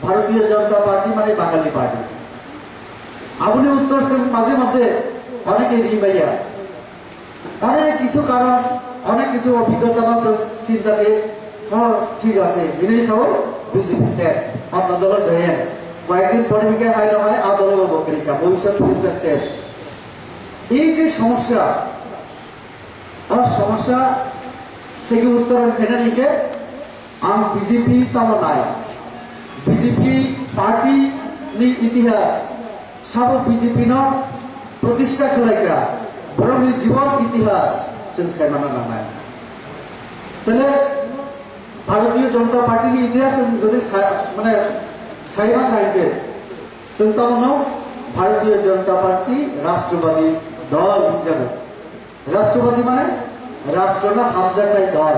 ভারতীয় জনতা পার্টি মানে বাঙালি পার্টি আপনি উত্তর মাঝে মধ্যে অনেকে রিবাইয়া অনেক কিছু কারণ অনেক কিছু অভিজ্ঞতা চিন্তাতে ঠিক আছে বিনয় সহ বিজেপিতে অন্য দল জয়েন কয়েকদিন পরে থেকে হয় না হয় আদল বকরিকা ভবিষ্যৎ ভবিষ্যৎ শেষ এই যে সমস্যা সমস্যা থেকে উত্তরণ ফেলে নিকে আম বিজেপি তাম নাই বিজেপি পার্टी नि इतिहास सब बीजेपी न प्रतिष्ठा खेलायग्रा बरंनि जीवन इतिहास जों सायमाना लानाय তাহলে भारतीय जनता पार्टी नि इतिहास যদি মানে সাইমা নাইবে जों তামানো भारतीय जनता पार्टी राष्ट्रवादी दल हिसाबै राष्ट्रवादी माने राष्ट्रनो हामजानाय दल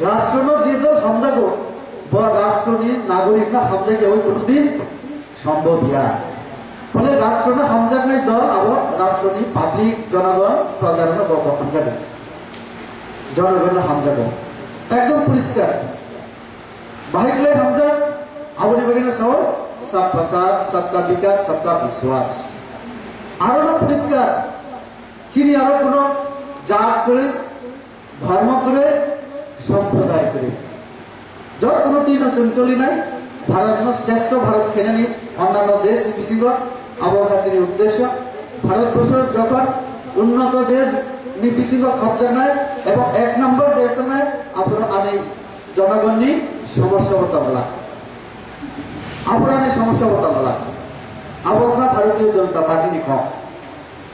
राष्ट्रनो जे दल हामजागो বা রাষ্ট্রনি নাগরিকরা হামজাকে ওই কোনদিন সম্ভব ইয়া ফলে রাষ্ট্রনা হামজাগনাই দল আবার রাষ্ট্রনি পাবলিক জনগণ প্রজারণ বক হামজাগে জনগণ হামজাগে একদম পরিষ্কার বাহিকলে হামজাগ আবনি বাগিনা সব সবকা সাথ সবকা বিকাশ সবকা বিশ্বাস আরো পরিষ্কার চিনি আরো কোন জাত করে ধর্ম করে সম্প্রদায় করে যত কোনো তিন চলি নাই ভারত শ্রেষ্ঠ ভারত খেনে অন্যান্য দেশ বিশিষ্ট আবহাওয়ার উদ্দেশ্য ভারতবর্ষ যখন উন্নত দেশ বিশিষ্ট কবজা নেয় এবং এক নম্বর দেশ নেয় আপনার আনে জনগণ নি সমস্যা বলা আপনার আনে সমস্যা বলা আবহাওয়া ভারতীয় জনতা পার্টি নি কম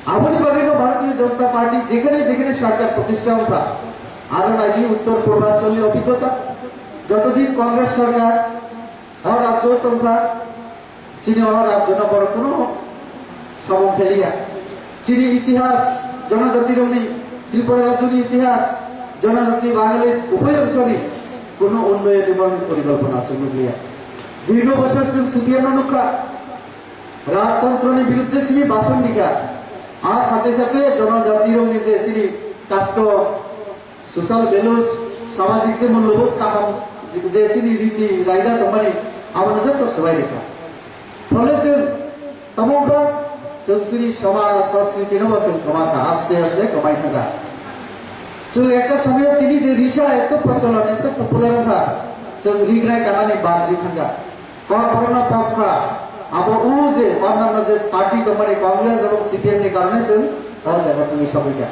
আপনি বাগিনো ভারতীয় জনতা পার্টি যেখানে যেখানে সরকার প্রতিষ্ঠা হতা আরো নাকি উত্তর পূর্বাঞ্চলীয় অভিজ্ঞতা যতদিন কংগ্রেস সরকার রাজ্য তথা চীনে রাজ্য না বড় কোনো সমন ফেলিয়া চীনি ইতিহাস জনজাতির ত্রিপুরা রাজ্যের ইতিহাস জনজাতি বাঙালির উভয় অংশরই কোনো উন্নয়ন নির্মাণ পরিকল্পনা আছে নুকলিয়া দীর্ঘ বছর সিপিএম অনুকা রাজতন্ত্রের বিরুদ্ধে চিনি বাসন দিকা আর সাথে সাথে জনজাতির যে চিনি কাস্ট সোশ্যাল ভ্যালুস সামাজিক যে মূল্যবোধ কাঠামো যে চিনি রীতি রায়দা তোমার আমাদের তো সবাই লেখা ফলে তমগ্র চিনি সমাজ সংস্কৃতি নবসন কমাতা আস্তে আস্তে কমাই থাকা একটা সময় তিনি যে রিসা এত প্রচলন এত পপুলার था রিগ্রায় কারণে বাদ থাকা করোনা পক্ষা আবার ও যে অন্যান্য যে পার্টি তোমার কংগ্রেস এবং সিপিএম এর কারণে জায়গা তুমি সবাইটা